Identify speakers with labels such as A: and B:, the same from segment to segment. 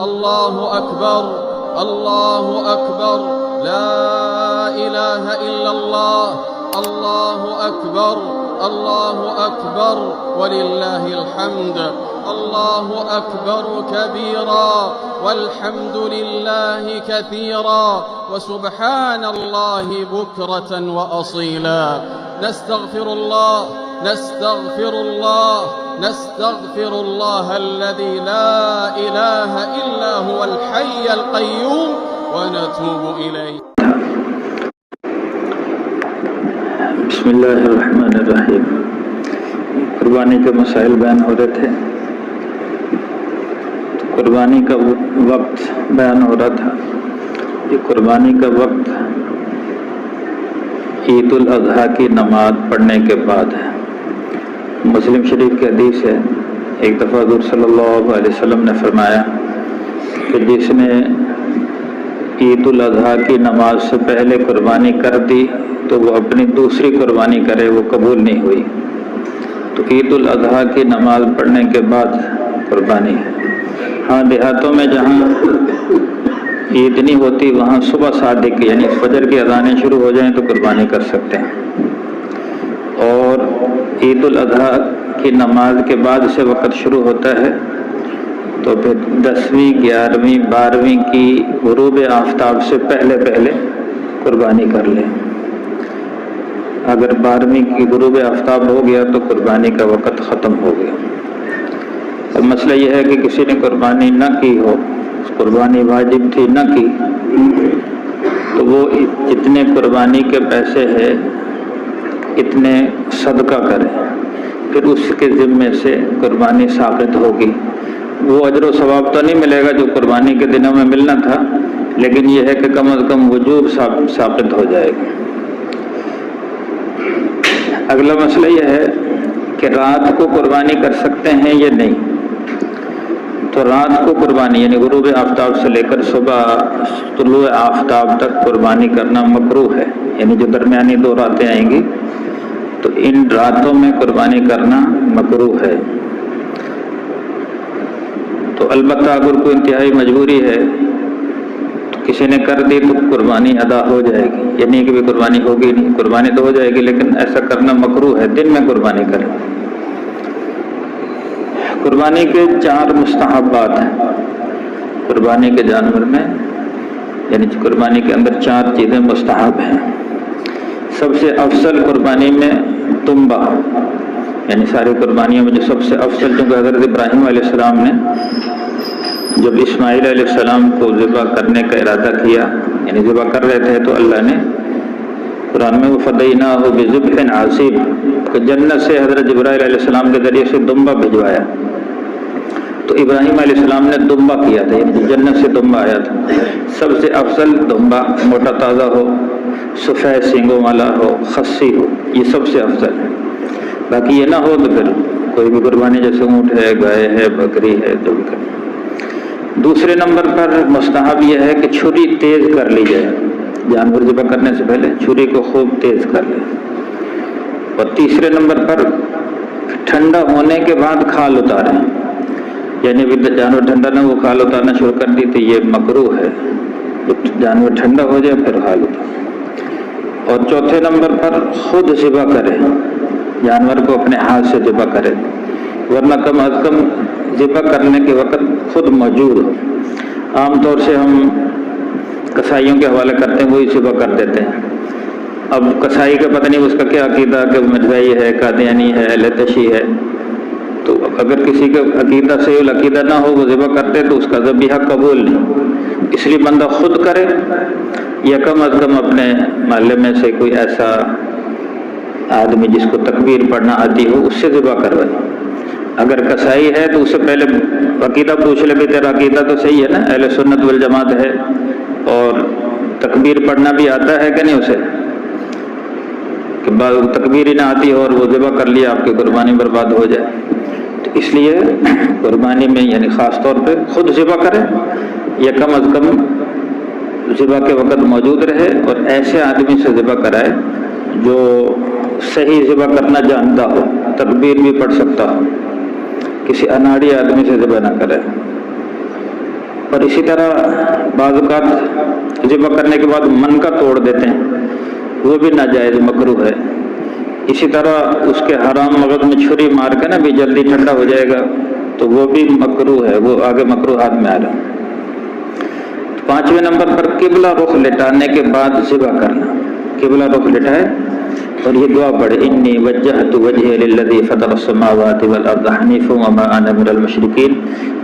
A: الله أكبر الله أكبر لا إله إلا الله الله أكبر الله أكبر ولله الحمد الله أكبر كبيرا والحمد لله كثيرا وسبحان الله بكرة وأصيلا. نستغفر الله نستغفر الله نستغفر الله الذي لا إله إلا هو الحي القيوم ونتوب إليه.
B: بسم اللہ الرحمن الرحیم. قربانی کے مسائل بیان ہو رہے تھے. قربانی کا وقت بیان ہو رہا تھا. یہ قربانی کا وقت عید الاضحیٰ کی نماز پڑھنے کے بعد ہے. مسلم شریف کی حدیث ہے، ایک دفعہ حضور صلی اللہ علیہ وسلم نے فرمایا کہ جس نے عید الاضحیٰ کی نماز سے پہلے قربانی کر دی تو وہ اپنی دوسری قربانی کرے، وہ قبول نہیں ہوئی. تو عید الاضحیٰ کی نماز پڑھنے کے بعد قربانی ہے. ہاں دیہاتوں میں جہاں عید نہیں ہوتی وہاں صبح صادق یعنی فجر کی اذانیں شروع ہو جائیں تو قربانی کر سکتے ہیں. اور عید الاضحیٰ کی نماز کے بعد سے وقت شروع ہوتا ہے تو پھر 10ویں 11ویں 12ویں کی غروب آفتاب سے پہلے قربانی کر لیں. اگر 12ویں کی غروب آفتاب ہو گیا تو قربانی کا وقت ختم ہو گیا. اور مسئلہ یہ ہے کہ کسی نے قربانی نہ کی ہو، قربانی واجب تھی نہ کی، تو وہ جتنے قربانی کے پیسے ہیں اتنے صدقہ کرے، پھر اس کے ذمے سے قربانی ثابت ہوگی. وہ اجر و ثواب تو نہیں ملے گا جو قربانی کے دنوں میں ملنا تھا، لیکن یہ ہے کہ کم از کم وجوب ثابت ہو جائے گا. اگلا مسئلہ یہ ہے کہ رات کو قربانی کر سکتے ہیں یا نہیں. تو رات کو قربانی یعنی غروب آفتاب سے لے کر صبح طلوع آفتاب تک قربانی کرنا مکروہ ہے. یعنی جو درمیانی 2 راتیں آئیں گی تو ان راتوں میں قربانی کرنا مکروہ ہے. تو البتہ اگر کوئی انتہائی مجبوری ہے تو کسی نے کر دی تو قربانی ادا ہو جائے گی. یہ نہیں کہ بھی قربانی ہوگی نہیں، قربانی تو ہو جائے گی، لیکن ایسا کرنا مکروہ ہے. دن میں قربانی کریں. قربانی کے 4 مستحبات ہیں. قربانی کے جانور میں یعنی قربانی کے اندر 4 چیزیں مستحب ہیں. سب سے افضل قربانی میں دمبا، یعنی ساری قربانیوں میں جو سب سے افضل، کیونکہ حضرت ابراہیم علیہ السلام نے جب اسماعیل علیہ السلام کو ذبح کرنے کا ارادہ کیا، یعنی ذبح کر رہے تھے، تو اللہ نے قرآن میں وَفَدَيْنَاهُ بِذِبْحٍ عَظِيمٍ کہ جنت سے حضرت جبرائیل علیہ السلام کے ذریعے سے دمبا بھجوایا. تو ابراہیم علیہ السلام نے دمبا کیا تھا، یعنی جنت سے دمبا آیا تھا. سب سے افضل دمبا موٹا تازہ ہو، سفید سینگوں والا ہو، خصی ہو، یہ سب سے افضل ہے. باقی یہ نہ ہو تو پھر کوئی بھی قربانی جیسے اونٹ ہے، گائے ہے، بکری ہے، جو بھی کرے. دوسرے نمبر پر مستحب یہ ہے کہ چھری تیز کر لی جائے. جانور ذبح کرنے سے پہلے چھری کو خوب تیز کر لے. اور تیسرے نمبر پر ٹھنڈا ہونے کے بعد کھال اتاریں. یعنی جانور ٹھنڈا نہ وہ کھال اتارنا شروع کر دی تو یہ مکروہ ہے. جانور ٹھنڈا ہو جائے پھر کھال اتاریں. اور چوتھے نمبر پر خود ذبح کرے، جانور کو اپنے ہاتھ سے ذبح کرے، ورنہ کم از کم ذبح کرنے کے وقت خود موجود ہو. عام طور سے ہم کسائیوں کے حوالے کرتے ہیں، وہی ذبح کر دیتے ہیں. اب کسائی کا پتہ نہیں اس کا کیا عقیدہ کہ مرزائی ہے، قادیانی ہے، اہل تشیع ہے. تو اگر کسی کا عقیدہ صحیح العقیدہ نہ ہو وہ ذبح کرتے تو اس کا ذبیحہ قبول نہیں. اس لیے بندہ خود کرے یا کم از کم اپنے محلے میں سے کوئی ایسا آدمی جس کو تکبیر پڑھنا آتی ہو اس سے ذبح کروائے. اگر کسائی ہے تو اس سے پہلے عقیدہ پوچھ لے بھی تیرا عقیدہ تو صحیح ہے نا، اہل سنت والجماعت ہے اور تکبیر پڑھنا بھی آتا ہے کہ نہیں اسے، کہ بعض تکبیر ہی نہ آتی ہو اور وہ ذبح کر لیا، آپ کی قربانی برباد ہو جائے. تو اس لیے قربانی میں یعنی خاص طور پہ خود ذبح کرے یا کم از کم ذبح کے وقت موجود رہے اور ایسے آدمی سے ذبح کرائے جو صحیح ذبح کرنا جانتا ہو، تکبیر بھی پڑھ سکتا ہو. کسی اناڑی آدمی سے ذبح نہ کرے. اور اسی طرح بعض اوقات ذبح کرنے کے بعد من کا توڑ دیتے ہیں، وہ بھی ناجائز مکروہ ہے۔ اسی طرح اس کے حرام مغز میں چھری مار کے نا بھی جلدی ٹھنڈا ہو جائے گا تو وہ بھی مکروہ ہے، وہ آگے مکروہات میں آ رہا ہے۔ 5ویں نمبر پر قبلہ رخ لٹانے کے بعد ذبح کرنا، قبلہ رخ لٹائے اور یہ دعا پڑھے، انی وجہت وجہی للذی فطر السماوات والارض حنیفا وما انا من المشرکین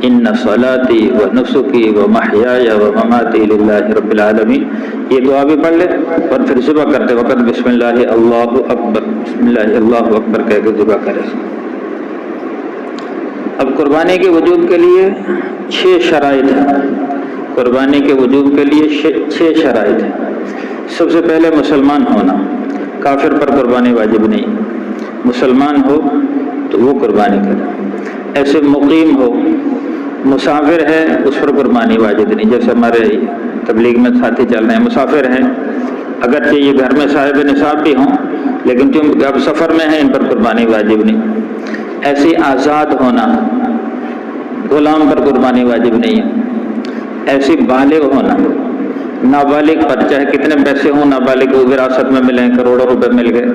B: ان صلاتی ونسکی ومحیای ومماتی للہ رب العالمین۔ یہ دعا بھی پڑھ لے اور پھر ذبح کرتے وقت بسم اللہ اللہ اکبر، بسم اللہ اللہ اکبر کہہ کے ذبح کرے۔ اب قربانی کے وجوب کے لیے 6 شرائط ہیں، قربانی کے وجوب کے لیے 6 شرائط ہیں۔ سب سے پہلے مسلمان ہونا، کافر پر قربانی واجب نہیں، مسلمان ہو تو وہ قربانی کرے۔ ایسے مقیم ہو، مسافر ہے اس پر قربانی واجب نہیں، جیسے ہمارے تبلیغ میں ساتھی چل رہے ہیں مسافر ہیں، اگرچہ یہ گھر میں صاحب نصاب بھی ہوں لیکن کیونکہ اب سفر میں ہیں ان پر قربانی واجب نہیں۔ ایسی آزاد ہونا، غلام پر قربانی واجب نہیں ہے۔ ایسی بالغ ہونا، نابالغ پر چاہے کتنے پیسے ہوں، نابالغ کو وراثت میں ملیں، کروڑوں روپے مل گئے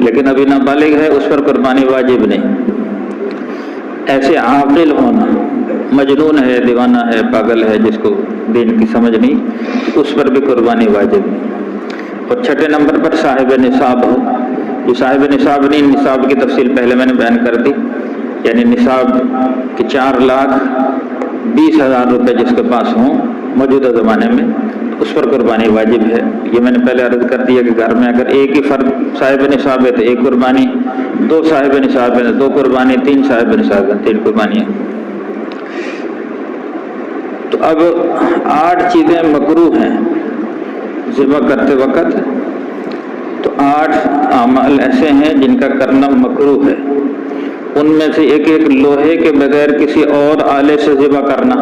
B: لیکن ابھی نابالغ ہے اس پر قربانی واجب نہیں۔ ایسے عاقل ہونا، مجنون ہے، دیوانہ ہے، پاگل ہے، جس کو دین کی سمجھ نہیں، اس پر بھی قربانی واجب نہیں۔ اور 6 نمبر پر صاحب نصاب ہو، جو صاحب نصاب نہیں، نصاب کی تفصیل پہلے میں نے بیان کر دی، یعنی نصاب کے 4,20,000 روپے جس کے پاس ہوں موجودہ زمانے میں، اس پر قربانی واجب ہے۔ یہ میں نے پہلے عرض کر دیا کہ گھر میں اگر ایک ہی فرد صاحب نصاب ہے تو 1 قربانی، 2 صاحب نصاب ہے 2 قربانی، 3 صاحب نصاب ہے 3 قربانیاں۔ تو اب 8 چیزیں مکروہ ہیں ذبح کرتے وقت، تو 8 اعمال ایسے ہیں جن کا کرنا مکروہ ہے۔ ان میں سے ایک لوہے کے بغیر کسی اور آلے سے ذبح کرنا،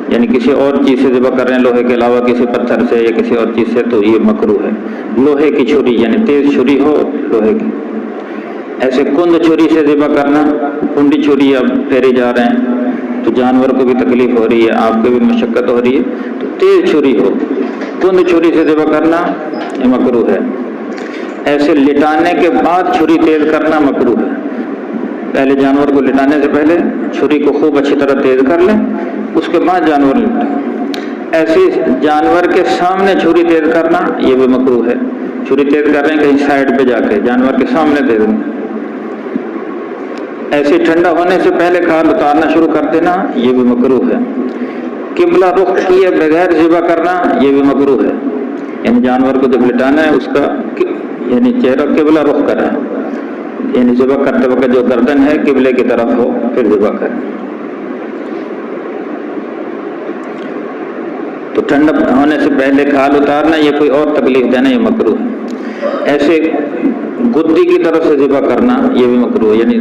B: یعنی کسی اور چیز سے ذبح کر رہے ہیں لوہے کے علاوہ، کسی پتھر سے یا کسی اور چیز سے، تو یہ مکروہ ہے۔ لوہے کی چھری یعنی تیز چھری ہو لوہے کی۔ ایسے کند چھری سے ذبح کرنا، کنڈی چھری اب پھیری جا رہے ہیں تو جانور کو بھی تکلیف ہو رہی ہے، آپ کو بھی مشقت ہو رہی ہے، تو تیز چھری ہو، کند چھری سے ذبح کرنا یہ مکروہ ہے۔ ایسے لٹانے کے بعد چھری تیز کرنا مکروہ ہے۔ پہلے جانور کو لٹانے سے پہلے چھری کو خوب اچھی طرح تیز کر لیں، اس کے بعد جانور لٹائیں۔ ایسے جانور کے سامنے چھری تیز کرنا یہ بھی مکروہ ہے۔ چھری تیز کر رہے ہیں کہیں سائڈ پہ جا کے، جانور کے سامنے تیز کرنا۔ ایسے ٹھنڈا ہونے سے پہلے کھال اتارنا شروع کر دینا یہ بھی مکروہ ہے۔ قبلہ رخ کیے بغیر ذبح کرنا یہ بھی مکروہ ہے، یعنی جانور کو جب لٹانا ہے اس کا یعنی چہرہ قبلہ رخ کرے، یعنی ذبح کرتے وقت جو گردن ہے قبلے کی طرف ہو پھر ذبح کریں۔ تو ٹھنڈا ہونے سے پہلے کھال اتارنا یہ کوئی اور تکلیف دینا یہ مکروہ ہے۔ ایسے گدی کی طرف سے ذبح کرنا یہ بھی مکروہ ہے، یعنی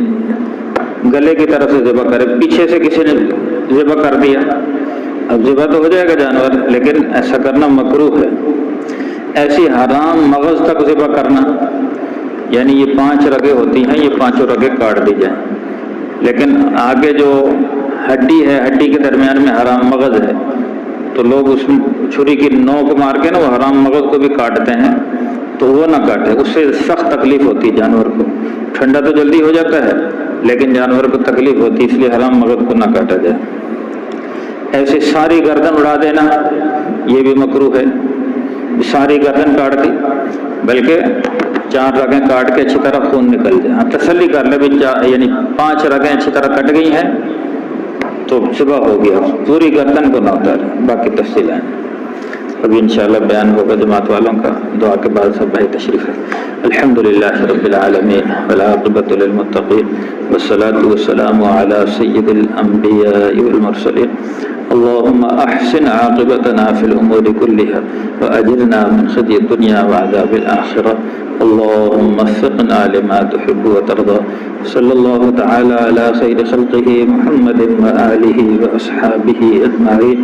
B: گلے کی طرف سے ذبح کرے، پیچھے سے کسی نے ذبح کر دیا، اب ذبح تو ہو جائے گا جانور لیکن ایسا کرنا مکروہ ہے۔ ایسی حرام مغز تک ذبح کرنا، یعنی یہ 5 رگیں ہوتی ہیں، یہ 5 رگیں کاٹ دی جائیں، لیکن آگے جو ہڈی ہے، ہڈی کے درمیان میں حرام مغز ہے، تو لوگ اس میں چھری کی نوک مار کے نا وہ حرام مغز کو بھی کاٹتے ہیں، تو وہ نہ کاٹے، اس سے سخت تکلیف ہوتی ہے جانور کو۔ ٹھنڈا تو جلدی ہو جاتا ہے لیکن جانور کو تکلیف ہوتی ہے، اس لیے حرام مغز کو نہ کاٹا جائے۔ ایسے ساری گردن اڑا دینا یہ بھی مکروہ ہے، ساری گردن کاٹ دی، بلکہ 4 رگیں کاٹ کے اچھی طرح خون نکل جائے، ہاں تسلی کر لے بھی یعنی 5 رگیں اچھی طرح کٹ گئی ہیں تو صبح ہو گیا، پوری گردن کو نہ اتارے، باقی تفصیل ہیں ابھی انشاءاللہ بیان ہوگا جماعت والوں کا۔ دعا کے بعد سب بھائی تشریف ہے۔ الحمدللہ رب العالمین والعاقبۃ للمتقین والصلاة والسلام علی سید الانبیاء والمرسلین۔ اللهم احسن عاقبتنا في الامور كلها واجرنا من خزي الدنيا وعذاب الاخره، اللهم وفقنا لما تحب وترضى، صلى الله تعالى على خير خلقه محمد وآله وأصحابه أجمعين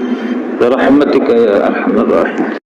B: برحمتك يا أرحم الراحمين۔